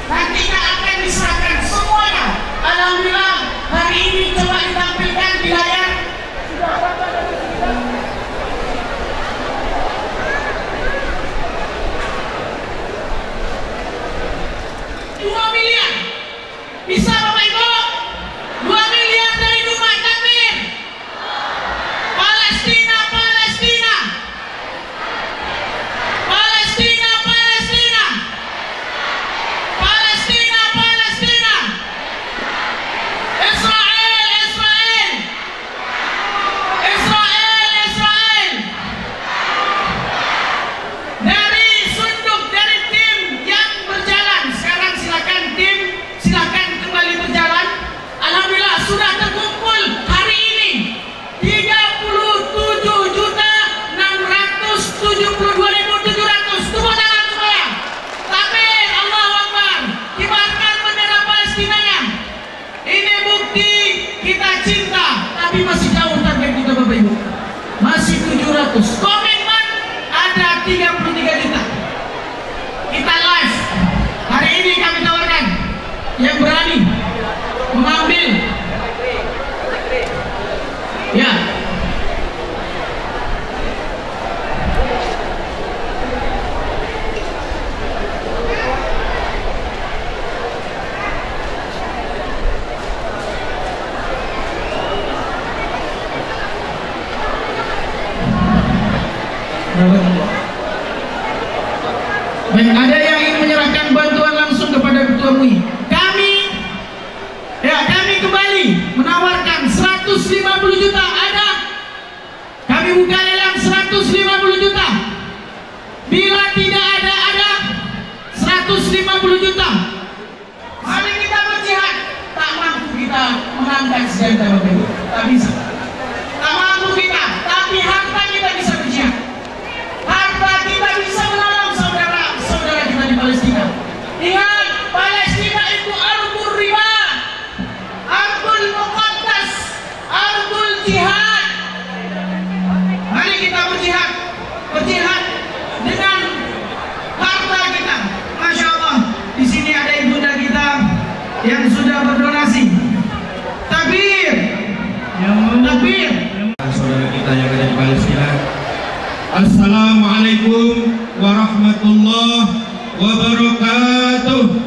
nantinya akan diserahkan semuanya. Alhamdulillah hari ini coba ditampilkan di layar. Bisa Bapak Ibu? 2 miliar dari Dubai, takbir. Palestina, Palestina. Palestina, Palestina. Palestina, Palestina. Israel, Israel. Israel, Israel. Dari sunduk, dari tim yang berjalan. Sekarang silakan tim, silakan kembali berjalan. Alhamdulillah sudah terkumpul hari ini 37.672.700. Tepuk tangan semua. Takbir, Allahu Akbar. Kibarkan bendera Palestinanya. Ini bukti kita cinta, tapi masih jauh target kita Bapak Ibu. Masih 700. Komitmen ada 33 juta. Kita live. Hari ini kami tawarkan yang berani mengambil, ya, baik, ada yang ingin menyerahkan bantuan langsung kepada Ketua MUI. Kami kembali menawarkan 150 juta. Ada? Kami buka lelang 150 juta. Bila tidak ada 150 juta. Mari kita berjihad. Tak mampu kita mengangkat senjata Bapak Ibu. Tak bisa. Tak mampu kita, tapi harta kita bisa berjihad. Harta kita bisa menolong saudara-saudara kita di Palestina. Ingat, Palestina itu ardul riba, ardul muqaddas, ardul jihad. Mari kita berjihad dengan harta kita. Masya Allah, di sini ada ibunda kita yang sudah berdonasi. Takbir, takbir. Saudara kita yang ada di Palestina. Assalamualaikum warahmatullahi wabarakatuh.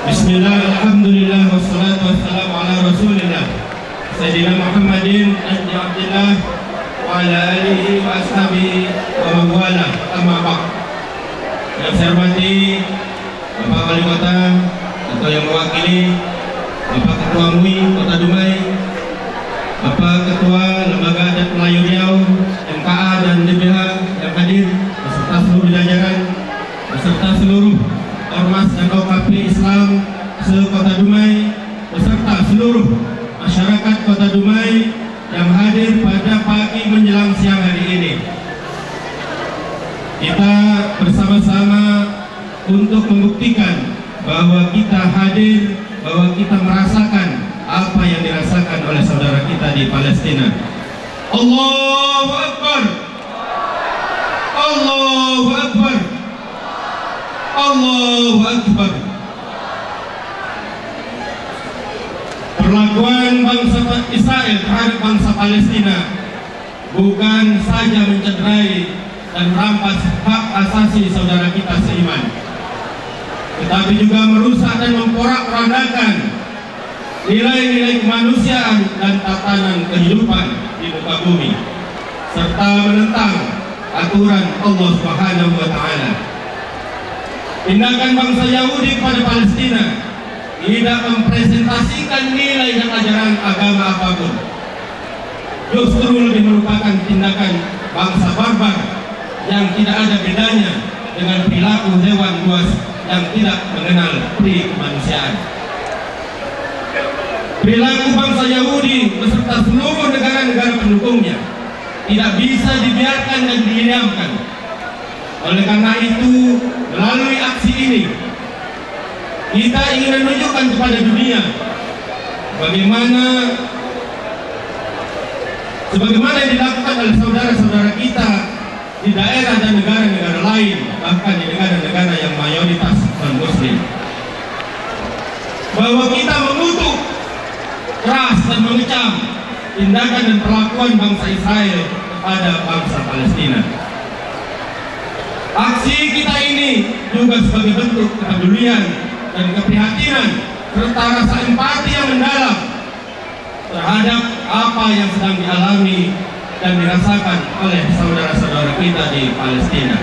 Bismillah, alhamdulillah, wassalatu wassalamu ala rasulillah Sayyidina Muhammadin ibn Abdillah wa ala alihi wa ashabihi wa mawala. Amma ba'd. Yang saya hormati Bapak Wali Kota atau yang mewakili Bapak Ketua MUI Kota Dumai, Bapak Ketua Lembaga Adat Melayu Riau, MKA dan DBH yang hadir, beserta seluruh jajaran, beserta seluruh Ormas dan OKP Islam se-Kota Dumai, beserta seluruh masyarakat Kota Dumai yang hadir pada pagi menjelang siang hari ini. Kita bersama-sama untuk membuktikan bahwa kita hadir, bahwa kita merasakan apa yang dirasakan oleh saudara kita di Palestina. Allahu Akbar, Allahu Akbar, Allahu Akbar. Perlakuan bangsa Israel terhadap bangsa Palestina bukan saja mencederai dan merampas hak asasi saudara kita seiman, tetapi juga merusak dan memporak-porandakan nilai-nilai kemanusiaan dan tatanan kehidupan di muka bumi, serta menentang aturan Allah Subhanahu wa Ta'ala. Tindakan bangsa Yahudi kepada Palestina tidak mempresentasikan nilai dan ajaran agama apapun, justru lebih merupakan tindakan bangsa barbar yang tidak ada bedanya dengan perilaku hewan buas yang tidak mengenal pri kemanusiaan. Perilaku bangsa Yahudi beserta seluruh negara-negara pendukungnya tidak bisa dibiarkan dan didiamkan. Oleh karena itu, melalui aksi ini kita ingin menunjukkan kepada dunia sebagaimana yang dilakukan oleh saudara-saudara kita di di daerah dan negara-negara lain, bahkan di negara-negara yang mayoritas non-Muslim. Bahwa kita mengutuk keras dan mengecam tindakan dan perlakuan bangsa Israel kepada bangsa Palestina. Aksi kita ini juga sebagai bentuk kepedulian dan keprihatinan serta rasa empati yang mendalam terhadap apa yang sedang dialami dan dirasakan oleh saudara-saudara kita di Palestina.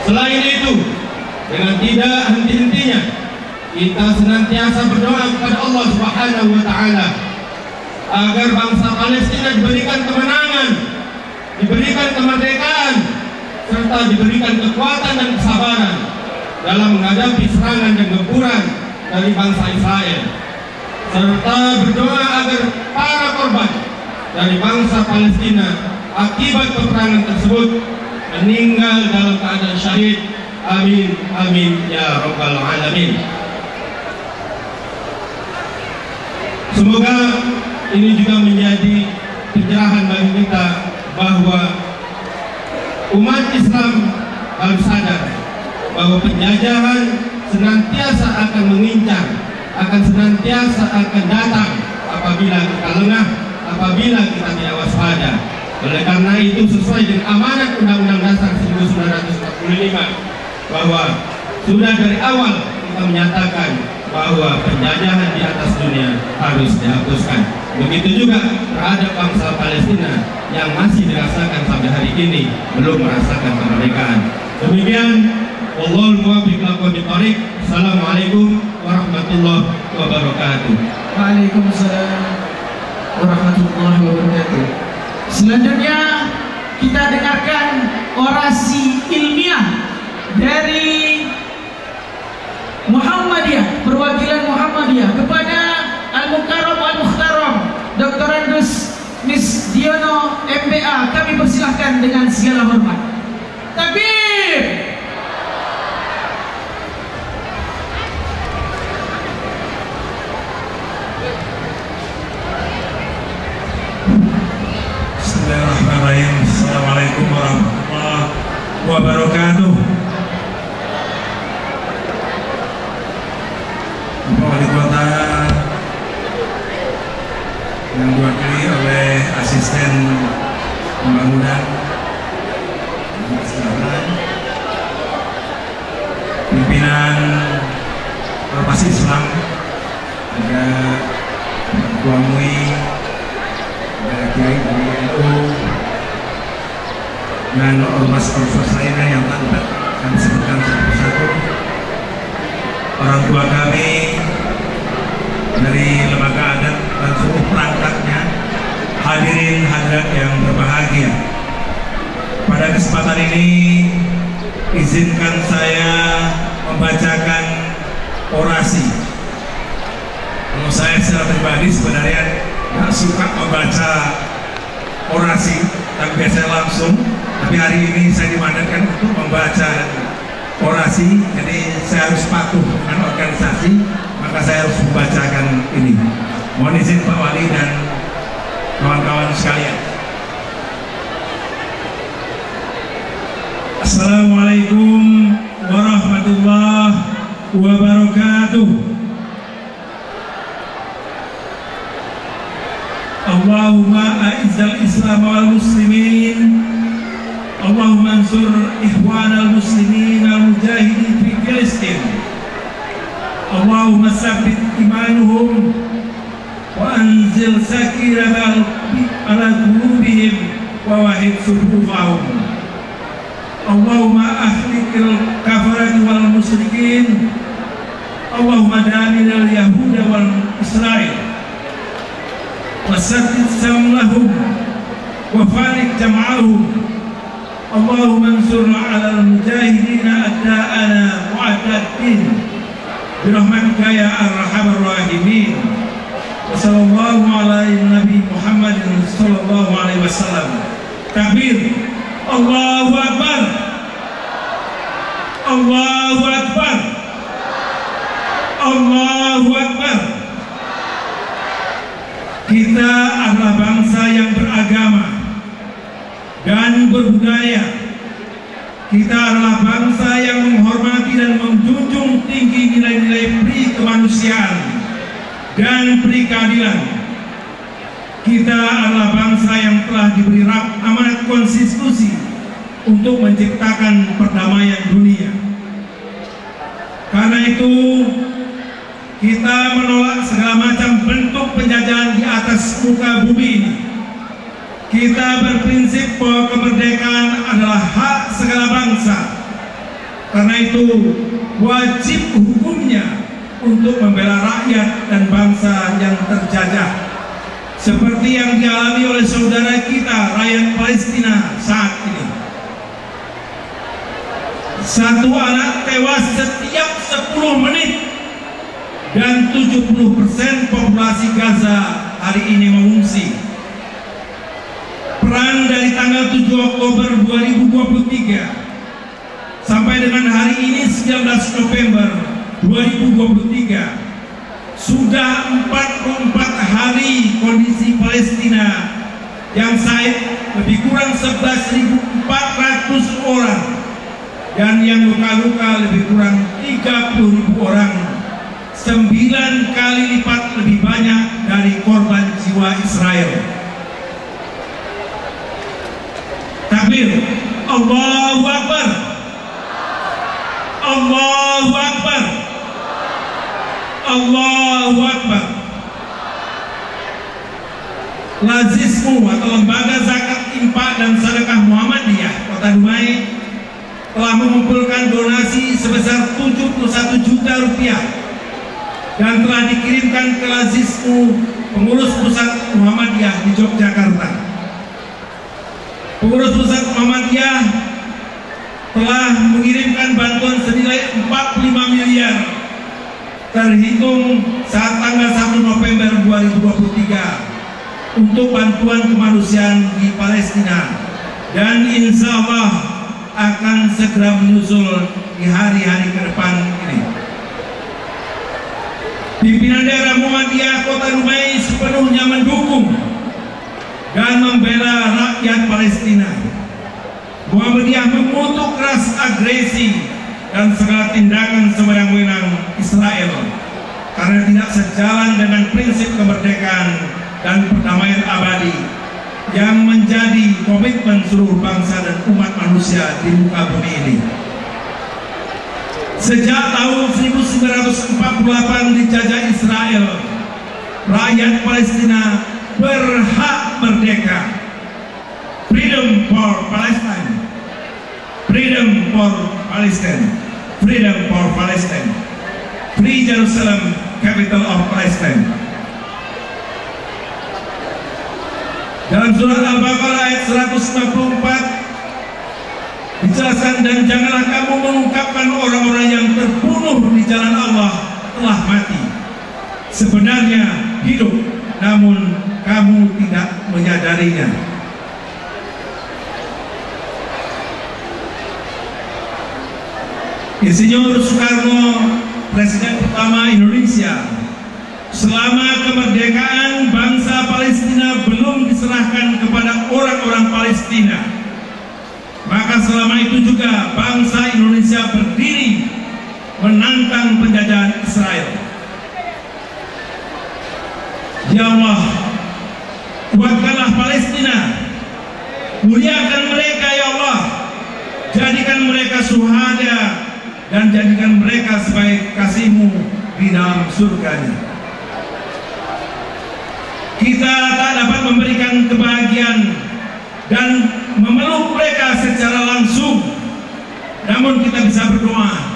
Selain itu, dengan tidak henti-hentinya kita senantiasa berdoa kepada Allah Subhanahu wa Ta'ala agar bangsa Palestina diberikan kemenangan, diberikan kemerdekaan, serta diberikan kekuatan dan kesabaran dalam menghadapi serangan dan gempuran dari bangsa Israel, serta berdoa agar para korban dari bangsa Palestina akibat peperangan tersebut meninggal dalam keadaan syahid. Amin, amin ya rabbal alamin. Semoga ini juga menjadi pencerahan bagi kita bahwa umat Islam harus sadar bahwa penjajahan senantiasa akan mengincar, akan senantiasa akan datang apabila kita lengah, apabila kita tidak waspada. Oleh karena itu, sesuai dengan amanat Undang-Undang Dasar 1945 bahwa sudah dari awal kita menyatakan bahwa penjajahan di atas dunia harus dihapuskan. Begitu juga terhadap bangsa Palestina yang masih dirasakan sampai hari ini belum merasakan kemerdekaan. Demikian, wallahul muwaffiq ila thoriq. Assalamualaikum warahmatullahi wabarakatuh. Waalaikumsalam warahmatullahi wabarakatuh. Selanjutnya kita dengarkan orasi ilmiah dari Muhammadiyah, perwakilan Muhammadiyah kepada Al-Mukarram Al-Mukhtaram Dr. Andus Miss Diono MBA. Kami persilahkan dengan segala hormat. Takbir. Bismillahirrahmanirrahim. Assalamualaikum warahmatullahi wabarakatuh. Bapak Wali Kota yang diwakili oleh asisten pembangunan, pimpinan Ormas Islam, ada Ketua MUI, ada Kiai NU, dan ormas-ormas lainnya yang tak dapat kami sebutkan satu persatu. Orang tua kami dari lembaga adat dan seluruh perangkatnya, hadirin hadirat yang berbahagia. Pada kesempatan ini izinkan saya membacakan orasi. Kalau saya secara pribadi sebenarnya nggak suka membaca orasi, tapi biasanya langsung. Tapi hari ini saya dimandatkan untuk membaca orasi, jadi saya harus patuh dengan organisasi, maka saya harus membacakan ini. Mohon izin Pak Wali dan kawan-kawan sekalian. Assalamualaikum warahmatullahi wabarakatuh. Allahumma a'izzal Islam wal muslimin, Allahumma ansur ikhwanal muslimin al-mujahidin fi Filistin, Allahumma sabbit imanuhum wa anzil sakinatan ala qulubihim wa wahid sufufahum, Allahumma ahlikil kafarati wal musyrikin, Allahumma daminal yahuda wal Israel wa saddid samlahum wa farik jam'ahum, Allahumma ansurna 'alal mujahidin a'da'ana mu'addadin birahmatika ya arhamar rahimin. Wa sallallahu ala nabi Muhammadin sallallahu alaihi wasallam. Takbir. Allahu akbar. Allahu akbar. Allahu akbar. Kita adalah bangsa yang beragama dan berbudaya Kita adalah bangsa yang menghormati dan menjunjung tinggi nilai-nilai pri kemanusiaan dan pri keadilan. Kita adalah bangsa yang telah diberi amanat konstitusi untuk menciptakan perdamaian dunia. Karena itu, kita menolak segala macam bentuk penjajahan di atas muka bumi ini. Kita berprinsip bahwa kemerdekaan adalah hak segala bangsa. Karena itu, wajib hukumnya untuk membela rakyat dan bangsa yang terjajah, seperti yang dialami oleh saudara kita rakyat Palestina saat ini. Satu anak tewas setiap 10 menit dan 70% populasi Gaza hari ini mengungsi. Perang dari tanggal 7 Oktober 2023 sampai dengan hari ini 19 November 2023 sudah 44 hari kondisi Palestina yang syahid lebih kurang 11.400 orang dan yang luka-luka lebih kurang 30.000 orang, 9 kali lipat lebih banyak dari korban jiwa Israel. Takbir, Allahu Akbar, Allahu Akbar, Allahu Akbar. Lazismu atau Lembaga Zakat, Infak dan Sedekah Muhammadiyah Kota Dumai telah mengumpulkan donasi sebesar 71 juta rupiah dan telah dikirimkan ke Lazismu Pengurus Pusat Muhammadiyah di Yogyakarta. Pengurus Pusat Muhammadiyah telah mengirimkan bantuan senilai 45 miliar terhitung saat tanggal 1 November 2023 untuk bantuan kemanusiaan di Palestina, dan insya Allah akan segera menyusul di hari-hari ke depan ini. Pimpinan daerah Muhammadiyah Kota Dumai sepenuhnya mendukung dan membela rakyat Palestina. Muhammadiyah mengutuk keras agresi dan segala tindakan sewenang-wenang Israel karena tidak sejalan dengan prinsip kemerdekaan dan perdamaian abadi yang menjadi komitmen seluruh bangsa dan umat manusia di muka bumi ini. Sejak tahun 1948 dijajah Israel, rakyat Palestina berhak merdeka. Freedom for Palestine, freedom for Palestine, freedom for Palestine, free Jerusalem, capital of Palestine. Dalam surat Al-Baqarah ayat 194 dijelaskan, dan janganlah kamu mengungkapkan orang-orang yang terbunuh di jalan Allah telah mati. Sebenarnya hidup, namun kamu tidak menyadarinya. Insinyur Soekarno, Presiden pertama Indonesia, selama kemerdekaan bangsa Palestina belum diserahkan kepada orang-orang Palestina, maka selama itu juga bangsa Indonesia berdiri menantang penjajahan Israel. Ya Allah, kuatkanlah Palestina, muliakan mereka ya Allah, jadikan mereka syuhada dan jadikan mereka sebagai kasih-Mu di dalam surga-Nya. Kita tak dapat memberikan kebahagiaan dan memeluk mereka secara langsung, namun kita bisa berdoa